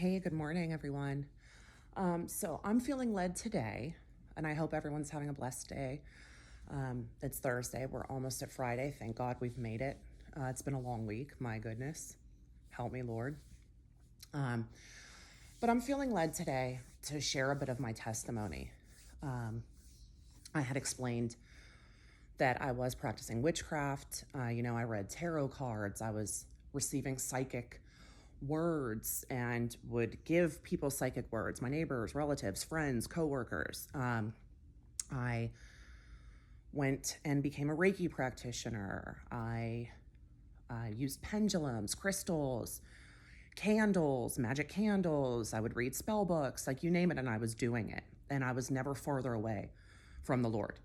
Hey, good morning, everyone. So I'm feeling led today, and I hope everyone's having a blessed day. It's Thursday. We're almost at Friday. Thank God we've made it. It's been a long week. My goodness. Help me, Lord. Um, but I'm feeling led today to share a bit of my testimony. I had explained that I was practicing witchcraft. I read tarot cards. I was receiving psychic words and would give people psychic words, my neighbors, relatives, friends, coworkers. I went and became a Reiki practitioner. I used pendulums, crystals, candles, magic candles. I would read spell books, like you name it, and I was doing it. And I was never farther away from the Lord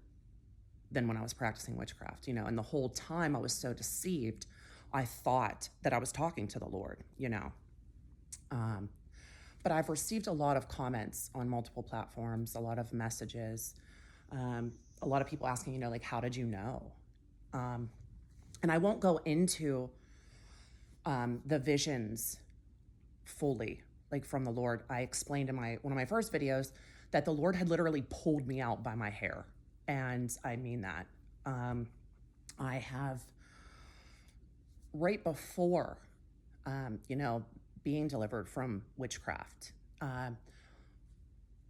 than when I was practicing witchcraft, and the whole time I was so deceived, I thought that I was talking to the Lord. But I've received a lot of comments on multiple platforms, a lot of messages, a lot of people asking, how did you know? And I won't go into the visions fully, like from the Lord. I explained in one of my first videos that the Lord had literally pulled me out by my hair. And I mean that. I have, right before, being delivered from witchcraft,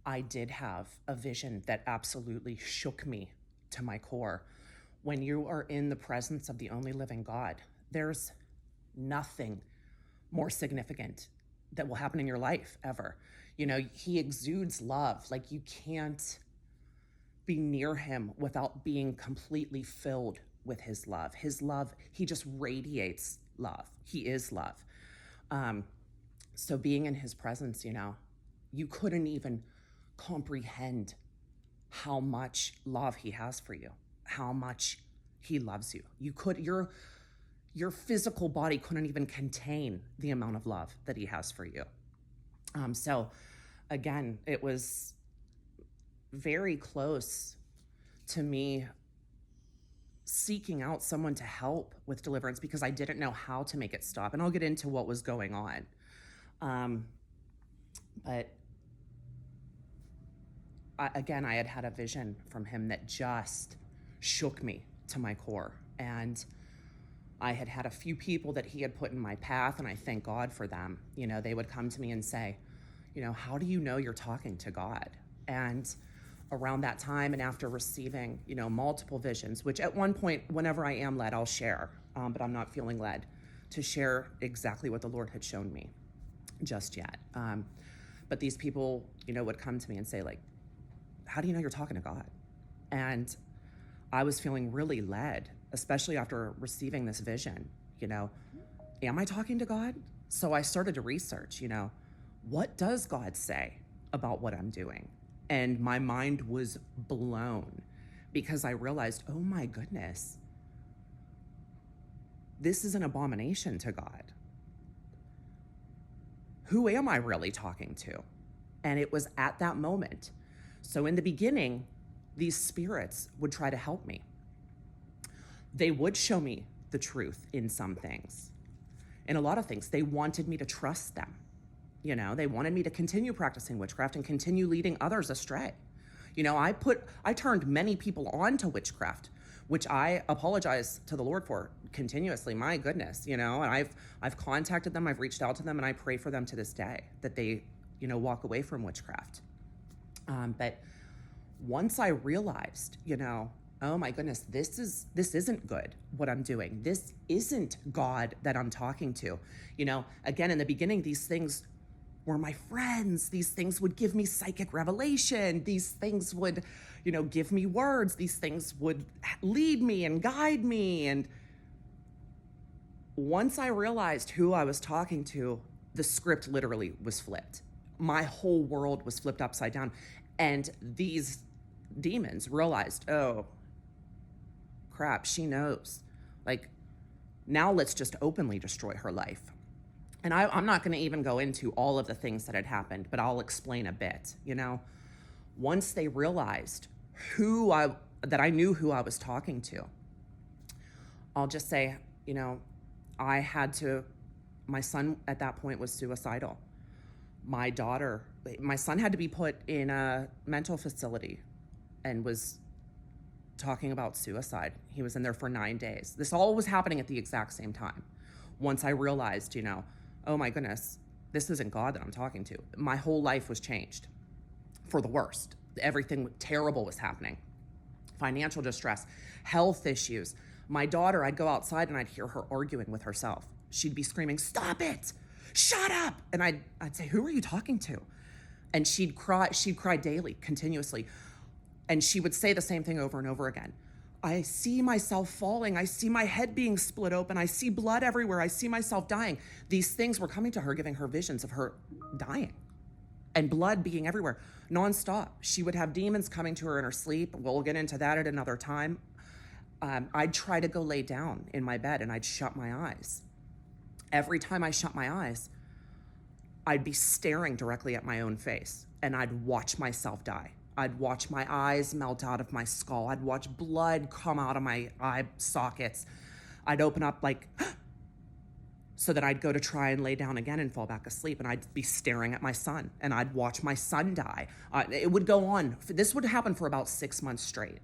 I did have a vision that absolutely shook me to my core. When you are in the presence of the only living God, there's nothing more significant that will happen in your life ever. He exudes love. Like, you can't be near him without being completely filled with his love. His love, he just radiates love. He is love. So being in his presence, you couldn't even comprehend how much love he has for you, how much he loves you. Your physical body couldn't even contain the amount of love that he has for you. So again, it was very close to me seeking out someone to help with deliverance because I didn't know how to make it stop. And I'll get into what was going on. But I had had a vision from him that just shook me to my core. And I had had a few people that he had put in my path, and I thank God for them. They would come to me and say, how do you know you're talking to God? And around that time, and after receiving, multiple visions, which at one point, whenever I am led, I'll share, but I'm not feeling led to share exactly what the Lord had shown me just yet. But these people, would come to me and say, like, how do you know you're talking to God? And I was feeling really led, especially after receiving this vision, am I talking to God? So I started to research, what does God say about what I'm doing? And my mind was blown because I realized, oh my goodness, this is an abomination to God. Who am I really talking to? And it was at that moment. So in the beginning, these spirits would try to help me. They would show me the truth in some things. In a lot of things, they wanted me to trust them. They wanted me to continue practicing witchcraft and continue leading others astray. I turned many people on to witchcraft, which I apologize to the Lord for continuously. My goodness, and I've contacted them, I've reached out to them, and I pray for them to this day that they, walk away from witchcraft. But once I realized, oh my goodness, this isn't good, what I'm doing. This isn't God that I'm talking to. Again, in the beginning, these things were my friends. These things would give me psychic revelation. These things would, give me words. These things would lead me and guide me. And once I realized who I was talking to, the script literally was flipped. My whole world was flipped upside down. And these demons realized, oh, crap, she knows. Like, now let's just openly destroy her life. And I'm not going to even go into all of the things that had happened, but I'll explain a bit. Once they realized that I knew who I was talking to, I'll just say, my son at that point was suicidal. my son had to be put in a mental facility and was talking about suicide. He was in there for 9 days. This all was happening at the exact same time. Once I realized, oh my goodness, this isn't God that I'm talking to. My whole life was changed for the worst. Everything terrible was happening. Financial distress, health issues. My daughter, I'd go outside and I'd hear her arguing with herself. She'd be screaming, "Stop it! Shut up!" And I'd say, "Who are you talking to?" And she'd cry daily, continuously. And she would say the same thing over and over again. "I see myself falling. I see my head being split open. I see blood everywhere. I see myself dying." These things were coming to her, giving her visions of her dying and blood being everywhere, nonstop. She would have demons coming to her in her sleep. We'll get into that at another time. I'd try to go lay down in my bed and I'd shut my eyes. Every time I shut my eyes, I'd be staring directly at my own face and I'd watch myself die. I'd watch my eyes melt out of my skull. I'd watch blood come out of my eye sockets. I'd open up so that I'd go to try and lay down again and fall back asleep, and I'd be staring at my son and I'd watch my son die. It would go on. This would happen for about 6 months straight.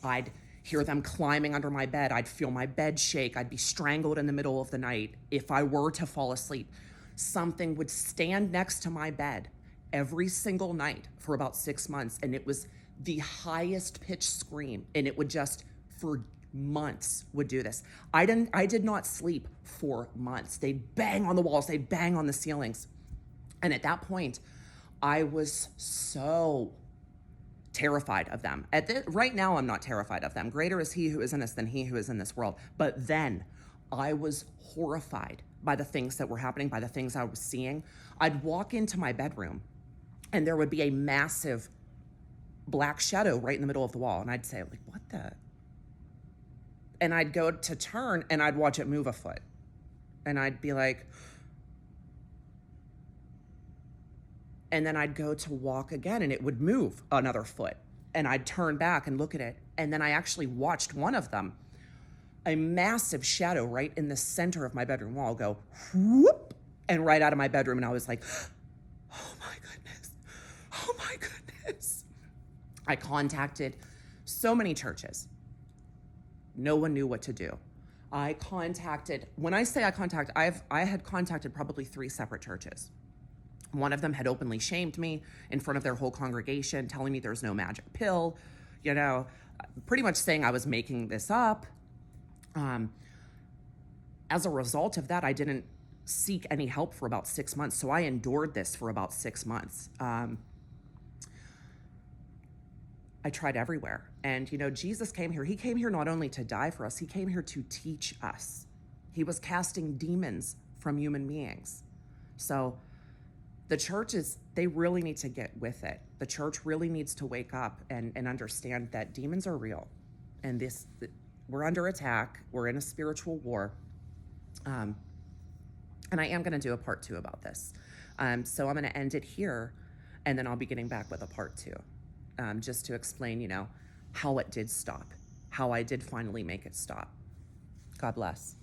I'd hear them climbing under my bed. I'd feel my bed shake. I'd be strangled in the middle of the night. If I were to fall asleep, something would stand next to my bed every single night for about 6 months. And it was the highest pitched scream. And it would just, for months, would do this. I did not sleep for months. They'd bang on the walls. They'd bang on the ceilings. And at that point, I was so terrified of them. Right now, I'm not terrified of them. Greater is he who is in us than he who is in this world. But then I was horrified by the things that were happening, by the things I was seeing. I'd walk into my bedroom and there would be a massive black shadow right in the middle of the wall. And I'd say, what the? And I'd go to turn and I'd watch it move a foot. And I'd be like, and then I'd go to walk again and it would move another foot. And I'd turn back and look at it. And then I actually watched one of them, a massive shadow right in the center of my bedroom wall, go whoop, and right out of my bedroom. And I was like, oh my goodness. Oh my goodness. I contacted so many churches. No one knew what to do. I had contacted probably 3 separate churches. One of them had openly shamed me in front of their whole congregation, telling me there's no magic pill, pretty much saying I was making this up. As a result of that, I didn't seek any help for about 6 months. So I endured this for about 6 months. I tried everywhere. And, Jesus came here. He came here not only to die for us, he came here to teach us. He was casting demons from human beings. So the churches, they really need to get with it. The church really needs to wake up and understand that demons are real. And we're under attack. We're in a spiritual war. And I am going to do a part 2 about this. So I'm going to end it here, and then I'll be getting back with a part 2, just to explain, how it did stop, how I did finally make it stop. God bless.